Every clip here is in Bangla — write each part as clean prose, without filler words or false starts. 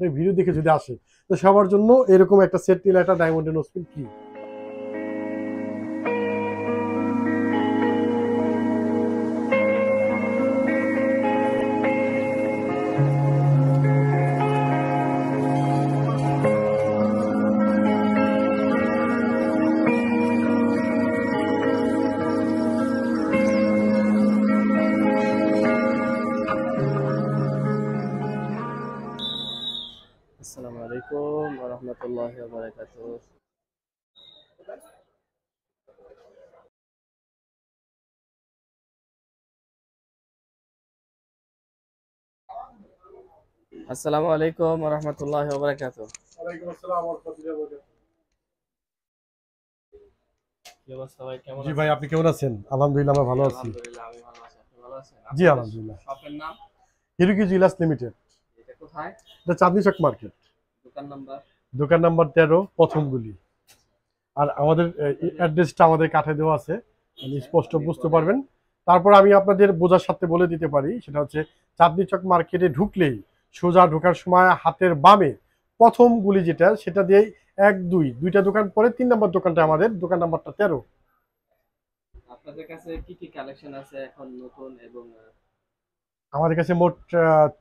আপনার ভিডিও দেখে যদি আসে, তো সবার জন্য এরকম একটা সেট নিলে একটা ডায়মন্ডের নোজপিন ফ্রি। আসসালামু আলাইকুম ওয়া রাহমাতুল্লাহি ওয়া বারাকাতুহু। আসসালামু আলাইকুম ওয়া রাহমাতুল্লাহি ওয়া বারাকাতুহু। ওয়ালাইকুম আসসালাম ওয়া রাহমাতুল্লাহি ওয়া বারাকাতুহু। কি অবস্থা ভাই, কেমন জি আছেন? ভাই, আপনি কেমন আছেন? আলহামদুলিল্লাহ আমরা ভালো আছি। আলহামদুলিল্লাহ আমি ভালো আছি। আপনি ভালো আছেন? জি আপনাদের আলহামদুলিল্লাহ। শপের নাম? হিরুকি জুয়েলার্স লিমিটেড। এটা কোথায়? এটা চাঁদনী চক মার্কেট। দোকান নাম্বার? দোকান নাম্বার 13, প্রথম গুলি। আর আমাদের অ্যাড্রেসটা আমাদের কাঠে দেওয়া আছে, আপনি স্পষ্ট বুঝতে পারবেন। তারপর আমি আপনাদের বোঝার সাথে বলে দিতে পারি, সেটা হচ্ছে চাঁদনী চক মার্কেটে ঢুকলেই সোজা ঢোকার সময় হাতের বামে প্রথম গুলি যেটা, সেটা দিয়েই 1 2 দুইটা দোকান পরে 3 নম্বর দোকানটা আমাদের, দোকান নাম্বারটা 13। আপনাদের কাছে কি কি কালেকশন আছে এখন নতুন এবং আমাদের কাছে মোট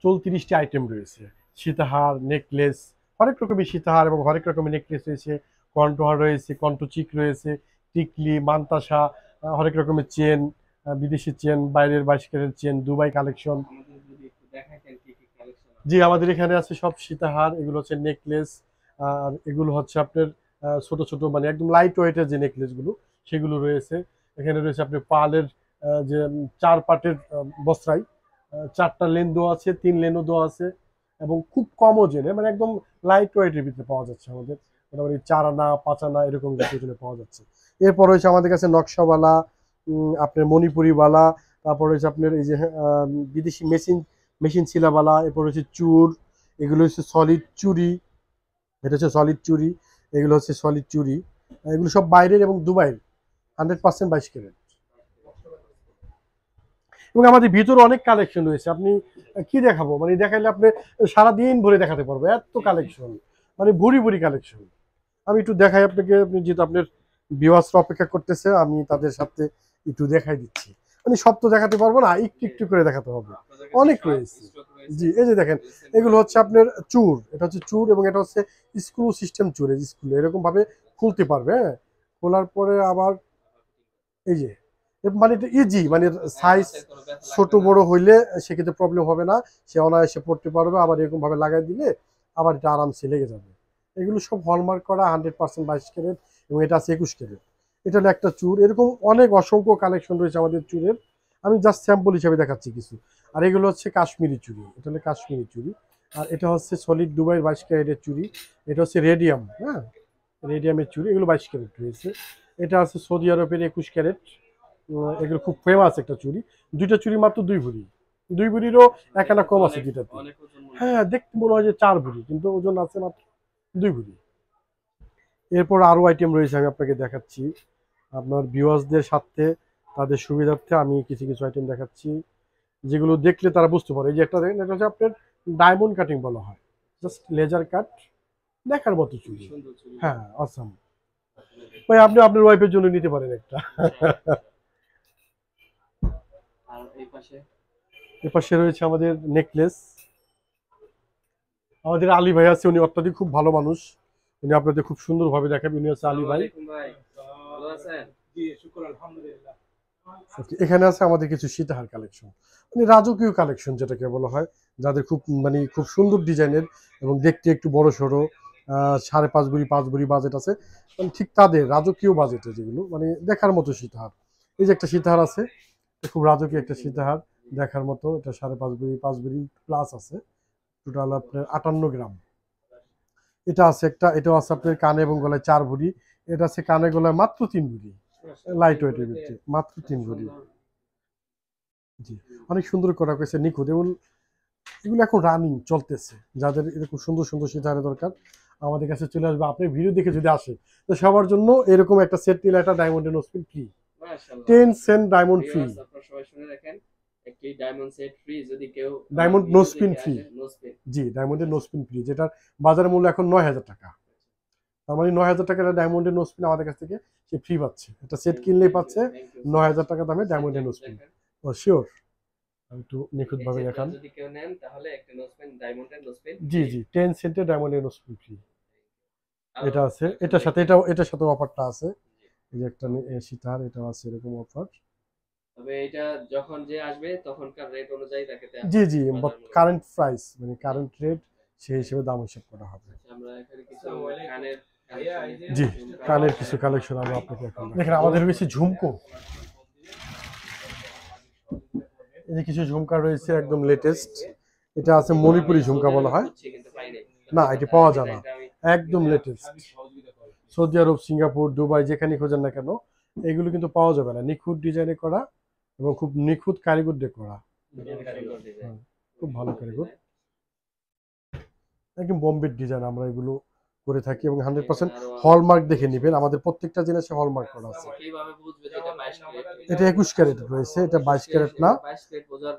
34টি আইটেম রয়েছে। সীতাহার, নেকলেস, হরেক রকমের সীতাহার এবং হরেক রকমের নেকলেস রয়েছে। কণ্ঠহার রয়েছে, কণ্ঠচিক রয়েছে, টিকলি, মান্তাসা, হরেক রকমের চেন, বিদেশি চেন, বাইরের 22 ক্যারেট চেন, দুবাই কালেকশন। আমাদের যদি একটু দেখাতেন কি কি কালেকশন জি, আছে? আমাদের এখানে আছে সব সীতাহার, এগুলো হচ্ছে নেকলেস। আর এগুলো হচ্ছে আপনার ছোট ছোট, মানে একদম লাইট ওয়েটের যে নেকলেসগুলো, সেগুলো রয়েছে। এখানে রয়েছে আপনার পার্লের যে 4 পাটের বস্ত্রাই, 4টা লেন দেওয়া আছে, 3 লেনও দেওয়া আছে, এবং খুব কম ওজনে, মানে একদম লাইট ওয়েটের ভিতরে পাওয়া যাচ্ছে আমাদের। মোটামুটি 4 আনা 5 আনা এরকম ওজনে পাওয়া যাচ্ছে। এরপর রয়েছে আমাদের কাছে নকশাওয়ালা, আপনার মণিপুরিওয়ালা, তারপর রয়েছে আপনার এই যে বিদেশি মেশিন মেশিন ছিলাবালা, এরপর হচ্ছে চুর, এগুলো হচ্ছে সলিড চুরি, এটা হচ্ছে সলিড চুরি, এগুলো হচ্ছে সলিড চুরি। এগুলো সব বাইরের এবং দুবাইয়ের, 100% 22 ক্যারেট। এবং আমাদের ভিতরে অনেক কালেকশন রয়েছে, আপনি কি দেখাবো, মানে দেখাইলে আপনি সারাদিন ভরে দেখাতে পারবো, এত কালেকশন, মানে ভুরি ভুরি কালেকশন। আমি একটু দেখাই আপনাকে, আপনি যেহেতু আপনার ভিউয়ার্সরা অপেক্ষা করতেছে, আমি তাদের সাথে একটু দেখাই দিচ্ছি। মানে সব তো দেখাতে পারবো না, একটু একটু করে দেখাতে হবে, অনেক রয়েছে। জি, এই যে দেখেন, এগুলো হচ্ছে আপনার চুর, এটা হচ্ছে চুর, এবং এটা হচ্ছে স্ক্রু সিস্টেম চুর, এই স্ক্রু এরকম ভাবে খুলতে পারবে, হ্যাঁ। খোলার পরে আবার এই যে, মানে এটা ইজি, মানে সাইজ ছোট বড় হইলে সেক্ষেত্রে প্রবলেম হবে না, সে অনায়াসে পড়তে পারবে। আবার এরকম ভাবে লাগাই দিলে আবার এটা আরামসে লেগে যাবে। এগুলো সব হলমার্ক করা, 100% 22 ক্যারেট, এবং এটা আছে 21 ক্যারেট। এটা হলো একটা চুর, এরকম অনেক অসংখ্য কালেকশন রয়েছে আমাদের চুরের। আমি জাস্ট স্যাম্পল হিসেবে দেখাচ্ছি কিছু। আর এগুলো হচ্ছে কাশ্মীরি চুড়ি, এটা হলো কাশ্মীরি চুড়ি। আর এটা হচ্ছে সলিড দুবাইয়ের 22 ক্যারেটের চুড়ি। এটা হচ্ছে রেডিয়াম, হ্যাঁ, রেডিয়ামের চুড়ি, এগুলো 22 ক্যারেট রয়েছে। এটা আছে সৌদি আরবের 21 ক্যারেট। এগুলো খুব ফেমাস একটা চুড়ি। দুইটা চুড়ি মাত্র 2 ভরি, 2 ভরিরও এক আনা কম আছে দুইটাতে। অনেক ওজন মনে হয়। হ্যাঁ, দেখতে মনে হয় যে 4 ভরি, কিন্তু ওজন আছে মাত্র 2 ভরি। এরপর আরো আইটেম রয়েছে, আমি আপনাকে দেখাচ্ছি আপনার ভিউয়ার্সদের সাথে, তাদের সুবিধার্থে আমি কিছু কিছু আইটেম দেখাচ্ছি, যেগুলো দেখলে তারা বুঝতে পারে। এই যে একটা দেখেন, এটা হচ্ছে আপনার ডায়মন্ড কাটিং বলা হয়, জাস্ট লেজার কাট, দেখার মতো খুব চুড়ি। সুন্দর চুড়ি। হ্যাঁ, অসাম ভাই, আপনি আপনার ওয়াইফের জন্য নিতে পারেন একটা। আর এই পাশে এপাশে রয়েছে আমাদের নেকলেস। আমাদের আলী ভাই আছে, উনি অত্যাধিক খুব ভালো মানুষ, উনি আপনাদের খুব সুন্দরভাবে দেখাবেন। উনি হচ্ছে আলী ভাই। আসসালামু আলাইকুম ভাই, ভালো আছেন? জি শুকর আলহামদুলিল্লাহ। এখানে আছে আমাদের কিছু সীতাহার কালেকশন, মানে রাজকীয় কালেকশন যেটাকে বলা হয়, যাদের খুব, মানে খুব সুন্দর ডিজাইনের এবং দেখতে একটু বড় সড়ো, 5.5 ভরি 5 ভরি বাজেট আছে, মানে ঠিক তাদের রাজকীয় বাজেটে যেগুলো মানে দেখার মতো সীতাহার। এই যে একটা সীতাহার আছে, এটা খুব রাজকীয় একটা সীতাহার, দেখার মতো। এটা 5.5 ভরি 5 ভরি প্লাস আছে, টোটাল আপনার 58 গ্রাম। এটা আছে একটা, এটাও আছে আপনার কানে এবং গলায় 4 ভরি। এটা আছে কানে গলায় মাত্র 3 ভরি, লাইট ওয়েটের ভিতরে মাত্র 3 ভরি। জি, অনেক সুন্দর করা হয়েছে, নিখুঁত। এবং এগুলো এখন রানিং চলতেছে, যাদের এরকম সুন্দর সুন্দর সীতাহারের দরকার আমাদের কাছে চলে আসবে। আপনি ভিডিও দেখে যদি আসে, তো সবার জন্য এরকম একটা সেট নিলে একটা ডায়মন্ডের নোজপিন ফ্রি, মাশাআল্লাহ। 10 সেন্ট ডায়মন্ড ফ্রি। ভিউয়ার্স আপনারা সবাই শুনে রাখেন, একটি ডায়মন্ড সেট ফ্রি যদি কেউ diamond no spin free. No spin. জি, ডায়মন্ডের নো স্পিন ফ্রি, যেটার বাজার মূল্য এখন 9,000 টাকা। তার মানে 9,000 টাকার ডায়মন্ডের নো স্পিন আমাদের কাছ থেকে সে ফ্রি পাচ্ছে। এটা সেট কিনলেই পাচ্ছে 9,000 টাকা দামে ডায়মন্ডের নো স্পিন। ও শিওর, আমি একটু নিখুঁতভাবে দেখান। যদি কেউ নেন তাহলে একটা নো স্পিন ডায়মন্ডের নো স্পিন। জি জি, 10 সেন্টের ডায়মন্ডের নো স্পিন ফ্রি। আর এটা আছে, এটার সাথে এটার সাথে অফারটা আছে। এই যে একটা সীতার, এটাও আছে এরকম অফার। তবে এটা যখন যে আসবে তখনকার রেট অনুযায়ী তাকে দেয়া হবে। জি জি, কারেন্ট প্রাইস মানে কারেন্ট রেট সেই হিসেবে দাম হিসাব করা হবে। আমরা এখানে কিছু কানের জি, কানের কিছু কালেকশন আমরা আপনাকে এখন দেখেন। আমাদের রয়েছে ঝুমকো, এই যে কিছু ঝুমকা রয়েছে একদম লেটেস্ট। এটা আছে মণিপুরি ঝুমকা বলা হয়। না, এটি পাওয়া যায় না, একদম লেটেস্ট। সৌদি আরব, সিঙ্গাপুর, দুবাই যেখানে খোঁজেন না কেন এগুলো কিন্তু পাওয়া যাবে না। নিখুঁত ডিজাইনে করা এবং খুব নিখুঁত কারিগর দিয়ে করা, খুব ভালো কারিগর, একদম বোম্বের ডিজাইন আমরা এগুলো করে থাকি এবং 100% হলমার্ক দেখে নেবেন। আমাদের প্রত্যেকটা জিনিসে হলমার্ক করা আছে। কিভাবে বুঝবে যে এটা 22 ক্যারেট? এটা 21 ক্যারেট রয়েছে, এটা 22 ক্যারেট না। 22 ক্যারেট বোঝার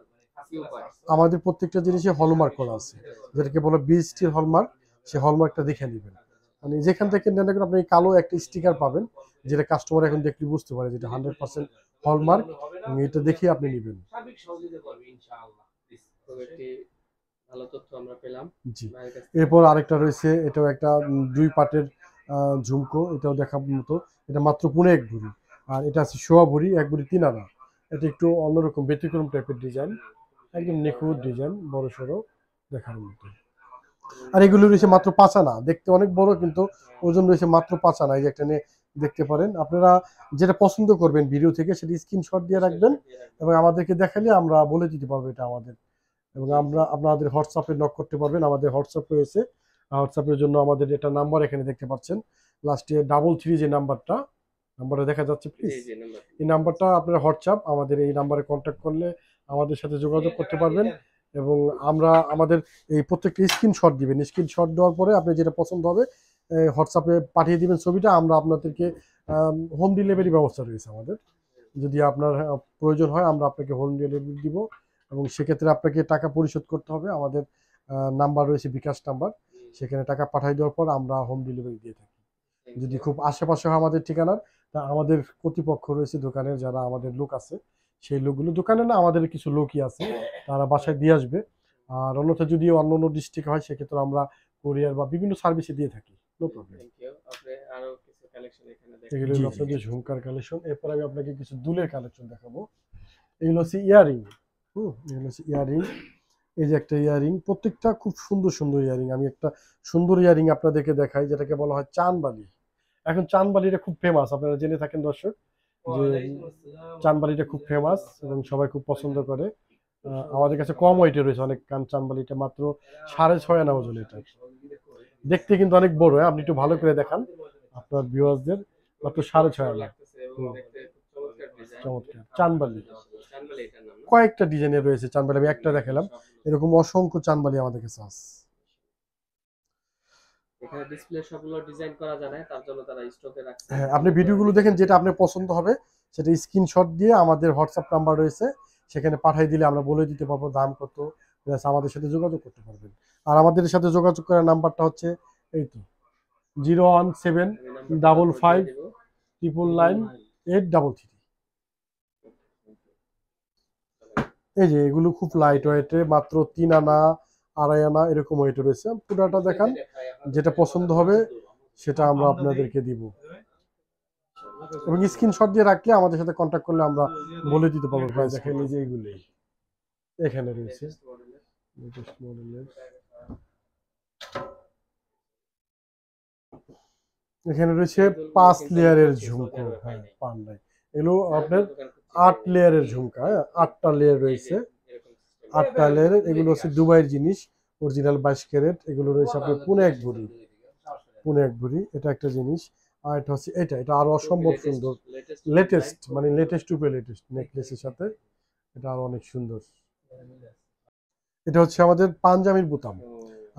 কি উপায়? আমাদের প্রত্যেকটা জিনিসে হলমার্ক করা আছে, যেটাকে বলে বিএসটি হলমার্ক। সেই হলমার্কটা দেখে নেবেন। মানে যেখান থেকে নেন না কেন আপনি কালো একটা স্টিকার পাবেন, যেটা কাস্টমার এখন দেখলে বুঝতে পারে যেটা 100% হলমার্ক, এবং এটা দেখে আপনি নেবেন। একটি ভালো তথ্য আমরা পেলাম। জি, এরপর আরেকটা রয়েছে, এটাও একটা 2 পাটের ঝুমকো, এটাও দেখার মতো। এটা মাত্র 1.5 ভরি, আর এটা আছে 1.25 ভরি, 1 ভরি 3 আনা। এটা একটু অন্যরকম ব্যতিক্রম টাইপের ডিজাইন, একদম নিখুঁত ডিজাইন, বড় সড়ো দেখার মতো। আর এগুলো রয়েছে মাত্র 5 আনা, দেখতে অনেক বড় কিন্তু ওজন রয়েছে মাত্র 5 আনা। এই যে একটা নিয়ে দেখতে পারেন। আপনারা যেটা পছন্দ করবেন ভিডিও থেকে সেটা স্ক্রিনশট দিয়ে রাখবেন এবং আমাদেরকে দেখালে আমরা বলে দিতে পারবো এটা আমাদের। এবং আমরা আপনাদের হোয়াটসঅ্যাপে নক করতে পারবেন, আমাদের হোয়াটসঅ্যাপ রয়েছে। হোয়াটসঅ্যাপের জন্য আমাদের এটা নাম্বার এখানে দেখতে পাচ্ছেন, লাস্টে 33 যে নাম্বারটা দেখা যাচ্ছে প্লিজ, এই নাম্বারটা আপনারা হোয়াটসঅ্যাপ আমাদের এই নাম্বারে কন্ট্যাক্ট করলে আমাদের সাথে যোগাযোগ করতে পারবেন। এবং আমরা আমাদের এই প্রত্যেকটা স্ক্রিনশট দিবেন, স্ক্রিনশট দেওয়ার পরে আপনি যেটা পছন্দ হবে হোয়াটসঅ্যাপে পাঠিয়ে দিবেন ছবিটা। আমরা আপনাদেরকে হোম ডেলিভারি ব্যবস্থা রয়েছে আমাদের, যদি আপনার প্রয়োজন হয় আমরা আপনাকে হোম ডেলিভারি দিব। এবং সেক্ষেত্রে আপনাকে টাকা পরিশোধ করতে হবে। আমাদের নাম্বার রয়েছে বিকাশ নাম্বার, সেখানে টাকা পাঠিয়ে দেওয়ার পর আমরা হোম ডেলিভারি দিয়ে থাকি। যদি খুব আশেপাশে হয় আমাদের ঠিকানার, তা আমাদের কর্তৃপক্ষ রয়েছে দোকানের, যারা আমাদের লোক আছে, সেই লোকগুলো দোকানে না আমাদের কিছু লোকই আছে, তারা বাসায় দিয়ে আসবে। আর অন্যথা যদি অন্য অন্য ডিস্ট্রিক্ট হয় সেক্ষেত্রে আমরা কোরিয়ার বা বিভিন্ন সার্ভিসে দিয়ে থাকি, নো প্রবলেম। আরো কিছু কালেকশন এখানে এগুলো হলো আপনাদের ঝুমকার কালেকশন। এরপর আমি আপনাকে কিছু দুলের কালেকশন দেখাবো। এগুলো হচ্ছে ইয়ারিং। এগুলো হচ্ছে ইয়ারিং। এই যে একটা ইয়ারিং, প্রত্যেকটা খুব সুন্দর সুন্দর ইয়ারিং। আমি একটা সুন্দর ইয়ারিং আপনাদেরকে দেখাই, যেটাকে বলা হয় চানবালি। এখন চানবালিটা খুব ফেমাস, আপনারা জেনে থাকেন দর্শক যে চানবালিটা খুব ফেমাস এবং সবাই খুব পছন্দ করে। আমাদের কাছে কম ওয়েটে রয়েছে অনেক চানবালিটা, মাত্র 6.5 আনা ওজন। এটা দেখতে কিন্তু অনেক বড়, আপনি একটু ভালো করে দেখান আপনার ভিউয়ার্সদের। মাত্র 6.5 আনা, চমৎকার চানবালি। কয়েকটা ডিজাইনের রয়েছে চানবালি, আমি একটা দেখালাম, এরকম অসংখ্য চানবালি আমাদের কাছে আছে। এখানে ডিসপ্লে সবগুলো ডিজাইন করা যায় না, তার জন্য তারা স্টকে রাখছে। হ্যাঁ, আপনি ভিডিওগুলো দেখেন, যেটা আপনার পছন্দ হবে সেটা স্ক্রিনশট দিয়ে আমাদের হোয়াটসঅ্যাপ নাম্বার রয়েছে, সেখানে পাঠিয়ে দিলে আমরা বলে দিতে পারবো দাম কত, প্লাস আমাদের সাথে যোগাযোগ করতে পারবেন। আর আমাদের সাথে যোগাযোগ করার নাম্বারটা হচ্ছে এই তো 01755999833। এই যে এগুলো খুব লাইট ওয়েটে, মাত্র 3 আনা 2.5 আনা এরকম ওয়েটে রয়েছে। পুরোটা দেখান, যেটা পছন্দ হবে সেটা আমরা আপনাদেরকে দিব। এবং স্ক্রিনশট দিয়ে রাখলে আমাদের সাথে কন্ট্যাক্ট করলে আমরা বলে দিতে পারবো প্রাইস। দেখেন এই যে এইগুলি এখানে রয়েছে লেটেস্ট মডেলের। এখানে রয়েছে 5 লেয়ারের ঝুমকো। হ্যাঁ, পান নাই, এগুলো আপনার 8 লেয়ারের ঝুমকা। 8টা লেয়ার রয়েছে, 8টা লেয়ারের। এগুলো হচ্ছে দুবাইয়ের জিনিস, অরিজিনাল 22 ক্যারেট। এগুলো রয়েছে আপনার 1.5 ভরি, 1.5 ভরি। এটা একটা জিনিস। আর এটা হচ্ছে এটা আরো অসম্ভব সুন্দর, লেটেস্ট মানে লেটেস্ট টু লেটেস্ট নেকলেসের সাথে, এটা আরো অনেক সুন্দর। এটা হচ্ছে আমাদের পাঞ্জাবির বোতাম।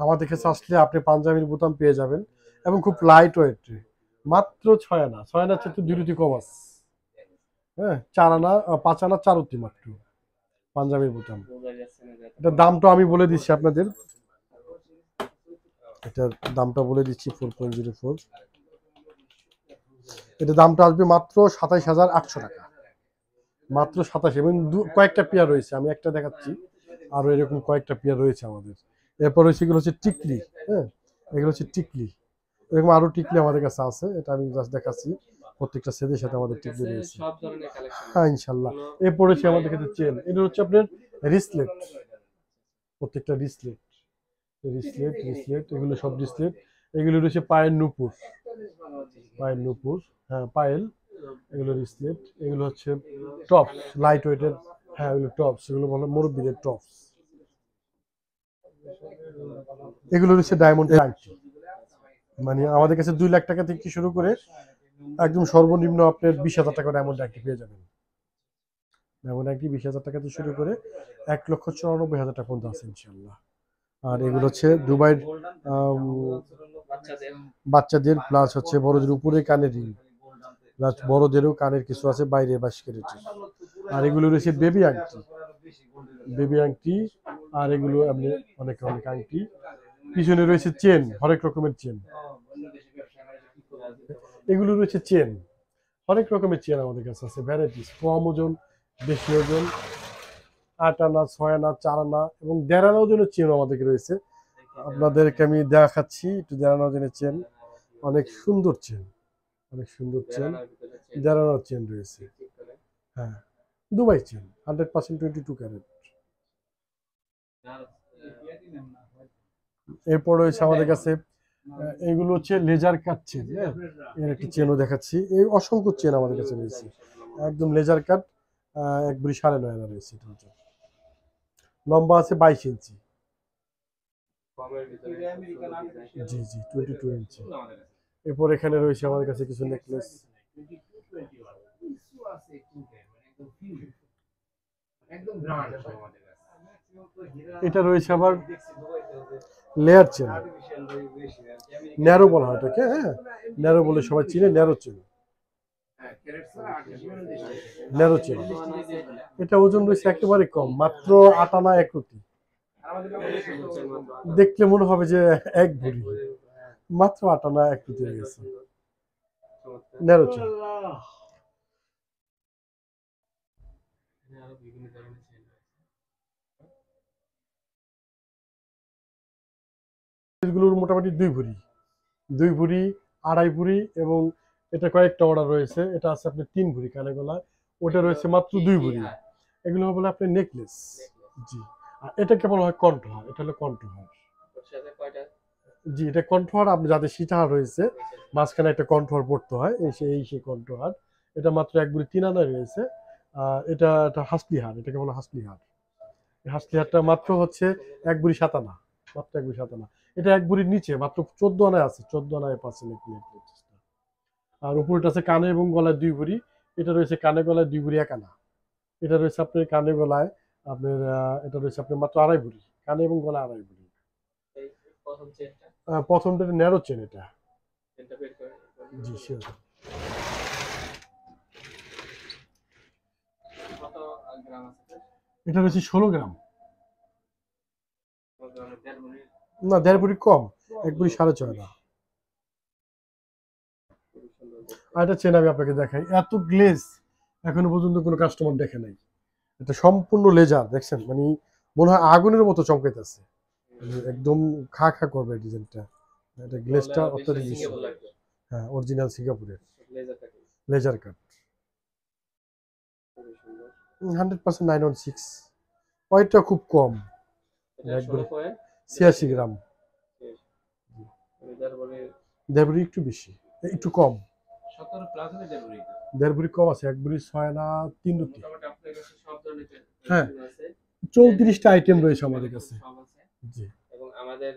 আমাদের কাছে আসলে আপনি পাঞ্জাবির বোতাম পেয়ে যাবেন এবং খুব লাইট ওয়েট, মাত্র 6 আনা। 6 আনার চেয়ে 2 কম আছে। হ্যাঁ, 4 আনা 5 আনা 4 মাত্র। পাঞ্জাবি বুটাম। বোঝা যাচ্ছে না যে এত এটার দামটা আমি বলে দিচ্ছি আপনাদের, এটার দামটা বলে দিচ্ছি 4.04। এটার দামটা আসবে মাত্র 27,800 টাকা, মাত্র 27। এবং কয়েকটা পেয়ার রয়েছে, আমি একটা দেখাচ্ছি, আরো এরকম কয়েকটা পেয়ার রয়েছে আমাদের। এরপর রয়েছে এগুলো হচ্ছে টিকলি, হ্যাঁ এগুলো হচ্ছে টিকলি, এরকম আরো টিকলি আমাদের কাছে আছে, এটা আমি জাস্ট দেখাচ্ছি। প্রত্যেকটা সেটের সাথে আমাদের টিকলি কাছে রয়েছে, সব ধরনের কালেকশন হ্যাঁ আছে। ইনশাল্লাহ। এরপর রয়েছে আমাদের কাছে চেন, এটা হচ্ছে আপনার রিসলেট, প্রত্যেকটা রিসলেট রিসলেট রিসলেট, এগুলো সব রিসলেট। এগুলো রয়েছে পায়েল নূপুর, পায়েল নূপুর, হ্যাঁ পায়েল, এগুলো রিসলেট। এগুলো হচ্ছে টপস, লাইট ওয়েটের, হ্যাঁ এগুলো টপস, এগুলো বলে মুরব্বীদের টপস। এগুলো হচ্ছে ডায়মন্ডের আংটি, মানে আমাদের কাছে 2 লাখ টাকা থেকে শুরু করে একদম সর্বনিম্ন আপনার 20,000 টাকা ডায়মন্ড আংটি পেয়ে যাবেন। ডায়মন্ড আংটি 20,000 টাকা থেকে শুরু করে 1,94,000 টাকা পর্যন্ত আছে ইনশাল্লাহ। আর এগুলো হচ্ছে দুবাইয়ের বাচ্চাদের বাচ্চাদের, প্লাস হচ্ছে বড়দের উপরে কানের রিং, প্লাস বড়দেরও কানের কিছু আছে বাইরে 22 ক্যারেটের। আর এগুলো রয়েছে বেবি আংটি, বেবি আংটি। আর এগুলো আপনি অনেক অনেক আংটি। পিছনে রয়েছে চেন, হরেক রকমের চেন। এগুলো রয়েছে চেন, অনেক রকমের চেন আমাদের কাছে আছে, ভ্যারাইটিস, কম ওজন, বেশি ওজন, 8 আনা, 6 আনা, 4 আনা এবং 1.5 আনা ওজনের চেন আমাদের রয়েছে। আপনাদেরকে আমি দেখাচ্ছি একটু 1.5 আনা ওজনের চেন, অনেক সুন্দর চেন, অনেক সুন্দর চেন, 1.5 আনার চেন রয়েছে, হ্যাঁ দুবাই চেন, 100% 22 ক্যারেট। এরপর রয়েছে আমাদের কাছে এইগুলো হচ্ছে লেজার কাট চেন, হ্যাঁ এর একটা চেনও দেখাচ্ছি। এই অসংখ্য চেন আমাদের কাছে রয়েছে, একদম লেজার কাট, 1.9 আনা রয়েছে। এটা হচ্ছে লম্বা আছে 22 ইঞ্চি, কমের ভিতরে জি জি 22 ইঞ্চি। এরপর এখানে রয়েছে আমাদের কাছে কিছু নেকলেস, এটা রয়েছে আবার লেয়ার চেন, ন্যারো বলা হয় এটাকে, হ্যাঁ ন্যারো বলে সবাই চিনে, ন্যারো চেন, ন্যারো চেন। এটা ওজন রয়েছে একেবারে কম, মাত্র 8 আনা 1 রতি। দেখলে মনে হবে যে 1 ভরি, মাত্র 8 আনা 1 রতি হয়ে গেছে, ন্যারো চেন। এগুলোর মোটামুটি 2 ভরি, 2 ভরি, 2.5 ভরি, এবং এটা কয়েকটা অর্ডার রয়েছে। এটা আছে আপনার 3 ভরি কানে গলায়, ওটা রয়েছে মাত্র 2 ভরি। এগুলো বলে আপনার নেকলেস, জি। আর এটাকে বলা হয় কণ্ঠহার, এটা হলো কণ্ঠহার, জি এটা কণ্ঠহার। আপনি যাদের সীতাহার রয়েছে মাঝখানে একটা কণ্ঠহার পড়তে হয়, সেই কণ্ঠহার। এটা মাত্র 1 ভরি 3 আনা রয়েছে। এটা একটা হাসলি হার, এটাকে বলা হাসলি হার। এই হাসলি হারটা মাত্র হচ্ছে 1 ভরি 7 আনা, মাত্র 1 ভরি 7 আনা। এটা 1 ভরির নিচে মাত্র 14 আনায় আছে, 14 আনায় পাচ্ছেন নেকলেসটা। আর উপরটা আছে কানে এবং গলায় 2 ভরি, এটা রয়েছে কানে গলায় 2 ভরি 1 আনা। এটা রয়েছে আপনার কানে গলায় আপনার এটা রয়েছে আপনার মাত্র 2.5 ভরি, কানে এবং গলায় 2.5 ভরি। প্রথমটা ন্যারো চেন, এটা জি শিওর। এটা রয়েছে 16 গ্রাম, না 1.5 ভরি কম, 1 ভরি 6.5 আনা। আর এটা চেন আমি আপনাকে দেখাই, এত গ্লেজ এখনো পর্যন্ত কোনো কাস্টমার দেখে নাই। এটা সম্পূর্ণ লেজার, দেখছেন মানে মনে হয় আগুনের মতো চমকাইতেছে, একদম খা খা করবে ডিজাইনটা। এটা গ্লেজটা অত্যাধিক বেশি, হ্যাঁ অরিজিনাল সিঙ্গাপুরের লেজার কাট, 100% 916। ওয়েটটা খুব কম, 86 গ্রাম, 1.5 ভরি একটু বেশি, একটু কম, 1.5 ভরি কম আছে, 1 ভরি 6 আনা 3 রতি। হ্যাঁ 34টা আইটেম রয়েছে আমাদের কাছে, জি। এবং আমাদের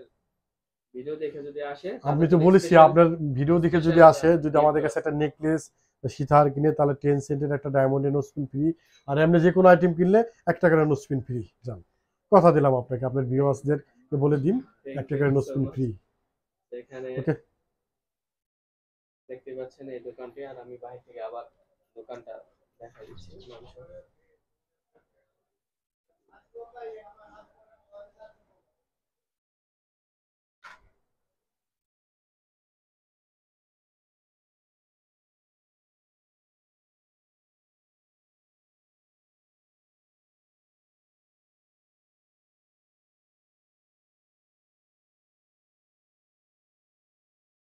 ভিডিও দেখে যদি আসে, আপনি তো বলেছি আপনার ভিডিও দেখে যদি আসে, যদি আমাদের কাছে একটা নেকলেস সীতাহার কিনে তাহলে 10 সেন্টের একটা ডায়মন্ডের নোসপিন ফ্রি। আর এমনি যে কোনো আইটেম কিনলে 1 টাকার নোসপিন ফ্রি। যান কথা দিলাম আপনাকে, আপনার ভিউয়ার্সদের বলে দিন 1 টাকার নোসপিন ফ্রি। এখানে ওকে দেখতে পাচ্ছেন এই দোকানটি, আর আমি বাইরে থেকে আবার দোকানটা দেখাই দিচ্ছি।